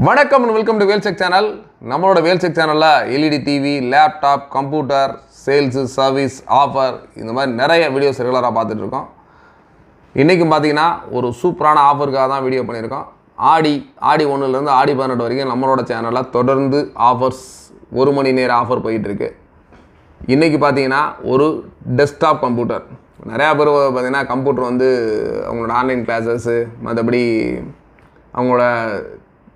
வணக்கம் and welcome to வேல்செக் channel. நம்மளோட வேல்செக் சேனலில் LED TV, laptop, computer, sales, service, offer இந்த மாதிரி நிறைய வீடியோஸ் ரெகுலராக பார்த்துட்ருக்கோம். இன்றைக்கும் பார்த்தீங்கன்னா ஒரு சூப்பரான ஆஃபருக்காக தான் வீடியோ பண்ணியிருக்கோம். ஆடி 1லேருந்து ஆடி 18 வரைக்கும் நம்மளோட சேனலில் தொடர்ந்து ஆஃபர்ஸ் 1 மணி நேர ஆஃபர் போயிட்டுருக்கு. இன்றைக்கி பார்த்தீங்கன்னா ஒரு டெஸ்க்டாப் கம்ப்யூட்டர். நிறையா பேர் பார்த்தீங்கன்னா கம்ப்யூட்டர் வந்து அவங்களோட ஆன்லைன் கிளாஸஸ்ஸு, மற்றபடி அவங்களோட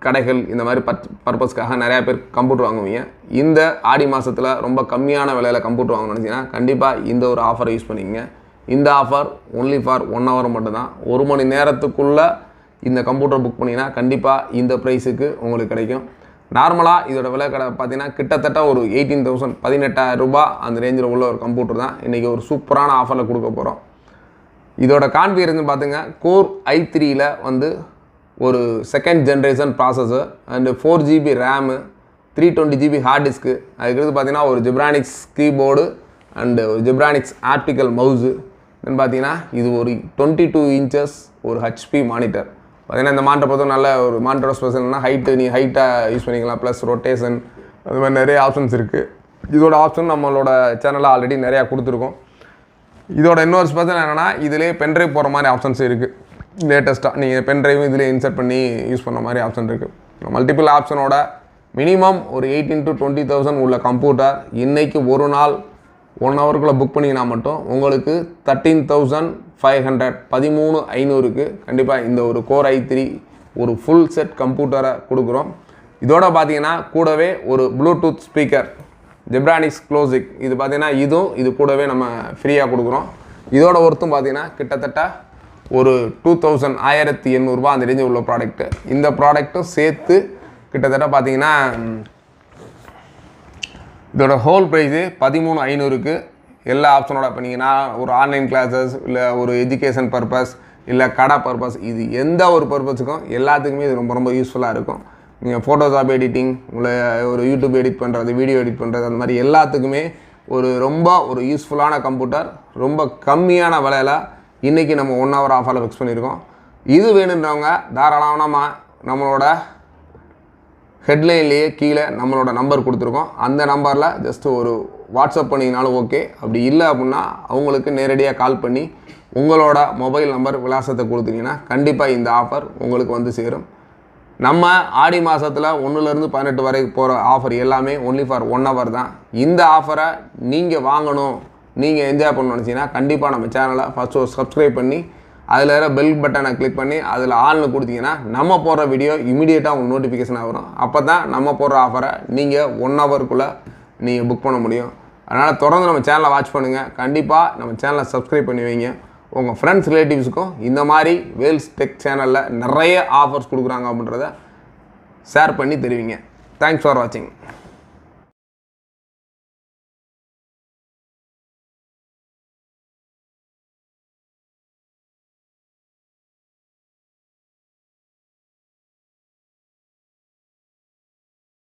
கடைகள் இந்த மாதிரி பர்பஸ்க்காக நிறையா பேர் கம்ப்யூட்டர் வாங்குவீங்க. இந்த ஆடி மாதத்தில் ரொம்ப கம்மியான விலையில் கம்ப்யூட்டர் வாங்கணும்னு நினச்சிங்கன்னா கண்டிப்பாக இந்த ஒரு ஆஃபரை யூஸ் பண்ணிக்கங்க. இந்த ஆஃபர் ஒன்லி ஃபார் 1 hour மட்டும்தான். 1 மணி நேரத்துக்குள்ளே இந்த கம்ப்யூட்டர் புக் பண்ணிங்கன்னா கண்டிப்பாக இந்த ப்ரைஸுக்கு உங்களுக்கு கிடைக்கும். நார்மலாக இதோட விலை கடை பார்த்தீங்கன்னா கிட்டத்தட்ட ஒரு 18,000 18,000 ரூபாய் அந்த ரேஞ்சில் உள்ள ஒரு கம்ப்யூட்டர் தான் இன்றைக்கி ஒரு சூப்பரான ஆஃபரில் கொடுக்க போகிறோம். இதோட கான்ஃபிகரேஷன் பார்த்துங்க, கோர் i3யில் வந்து ஒரு second generation processor and 4 GB RAM, 320 GB hard disk, அதுக்கடுத்து பார்த்தீங்கன்னா ஒரு ஜிப்ரானிக்ஸ் கீபோர்டு அண்டு ஒரு ஜிப்ரானிக்ஸ் ஆப்டிக்கல் மவுஸு. தென் பார்த்தீங்கன்னா இது ஒரு 22 inches ஒரு ஹெச்பி மானிட்டர். பார்த்தீங்கன்னா இந்த மானிட்டர் பொறுத்த நல்ல ஒரு மானிட்டர் ஸ்பெஷல்னா நீ ஹைட்டாக யூஸ் பண்ணிக்கலாம், ப்ளஸ் ரொட்டேஷன், அது மாதிரி நிறைய ஆப்ஷன்ஸ் இருக்குது. இதோட ஆப்ஷன் நம்மளோட சேனலில் ஆல்ரெடி நிறையா கொடுத்துருக்கோம். இதோட இன்னொரு ஸ்பெஷல் என்னென்னா இதிலே பென்ட்ரைவ் போகிற மாதிரி ஆப்ஷன்ஸ் இருக்குது. லேட்டஸ்ட்டாக நீங்கள் பென்ட்ரைவும் இதில் இன்சர்ட் பண்ணி யூஸ் பண்ண மாதிரி ஆப்ஷன் இருக்குது. மல்டிபிள் ஆப்ஷனோட மினிமம் ஒரு 18,000 to 20,000 உள்ள கம்ப்யூட்டர் இன்றைக்கி ஒரு நாள் 1 hourக்குள்ளே புக் பண்ணிங்கன்னா மட்டும் உங்களுக்கு 13,500 13,500க்கு கண்டிப்பாக இந்த ஒரு கோர் i3 ஒரு ஃபுல் செட் கம்ப்யூட்டரை கொடுக்குறோம். இதோட பார்த்தீங்கன்னா கூடவே ஒரு ப்ளூடூத் ஸ்பீக்கர் ஜிப்ரானிக்ஸ் க்ளோசிக், இது பார்த்தீங்கன்னா இது கூடவே நம்ம ஃப்ரீயாக கொடுக்குறோம். இதோட ஒர்த்தும் பார்த்தீங்கன்னா கிட்டத்தட்ட ஒரு 1800 ரூபா அந்த ரேஞ்சு உள்ள ப்ராடக்ட்டு. இந்த ப்ராடக்ட்டும் சேர்த்து கிட்டத்தட்ட பார்த்தீங்கன்னா இதோட ஹோல் ப்ரைஸு 13,500க்கு எல்லா ஆப்ஷனோட பண்ணிங்கன்னா ஒரு ஆன்லைன் கிளாஸஸ் இல்லை ஒரு எஜுகேஷன் பர்பஸ் இல்லை கடை பர்பஸ், இது எந்த ஒரு பர்பஸுக்கும் எல்லாத்துக்குமே இது ரொம்ப ரொம்ப யூஸ்ஃபுல்லாக இருக்கும். நீங்கள் ஃபோட்டோஷாப் எடிட்டிங், உங்களை ஒரு யூடியூப் எடிட் பண்ணுறது, வீடியோ எடிட் பண்ணுறது, அந்த மாதிரி எல்லாத்துக்குமே ரொம்ப ஒரு யூஸ்ஃபுல்லான கம்ப்யூட்டர் ரொம்ப கம்மியான விலையில் இன்றைக்கி நம்ம 1 hour ஆஃபரில் ஃபிக்ஸ் பண்ணியிருக்கோம். இது வேணுன்றவங்க தாராளமாக நம்மளோட ஹெட்லைன்லேயே கீழே நம்மளோட நம்பர் கொடுத்துருக்கோம். அந்த நம்பரில் ஜஸ்ட்டு ஒரு வாட்ஸ்அப் பண்ணிங்கனாலும் ஓகே. அப்படி இல்லை அப்படின்னா அவங்களுக்கு நேரடியாக கால் பண்ணி உங்களோட மொபைல் நம்பர் விலாசத்தை கொடுத்தீங்கன்னா கண்டிப்பாக இந்த ஆஃபர் உங்களுக்கு வந்து சேரும். நம்ம ஆடி மாதத்தில் 1லேருந்து 18 வரை போகிற ஆஃபர் எல்லாமே ஒன்லி ஃபார் 1 hour தான். இந்த ஆஃபரை நீங்கள் வாங்கணும், நீங்கள் என்ஜாய் பண்ணணும்னு நினச்சிங்கன்னா கண்டிப்பாக நம்ம சேனலை ஃபஸ்ட்டு ஒரு சப்ஸ்கிரைப் பண்ணி அதில் இருக்கிற பெல் பட்டனை கிளிக் பண்ணி அதில் ஆள்னு கொடுத்தீங்கன்னா நம்ம போடுற வீடியோ இமீடியட்டாக உங்களுக்கு நோட்டிஃபிகேஷனாக வரும். அப்போ தான் நம்ம போடுற ஆஃபரை நீங்கள் 1 hourக்குள்ளே நீங்கள் புக் பண்ண முடியும். அதனால் தொடர்ந்து நம்ம சேனலை வாட்ச் பண்ணுங்கள். கண்டிப்பாக நம்ம சேனலை சப்ஸ்கிரைப் பண்ணி வைங்க. உங்கள் ஃப்ரெண்ட்ஸ் ரிலேட்டிவ்ஸுக்கும் இந்த மாதிரி வேல்செக் சேனலில் நிறைய ஆஃபர்ஸ் கொடுக்குறாங்க அப்படின்றத ஷேர் பண்ணி தெரிவிங்க. தேங்க்ஸ் ஃபார் வாட்சிங்.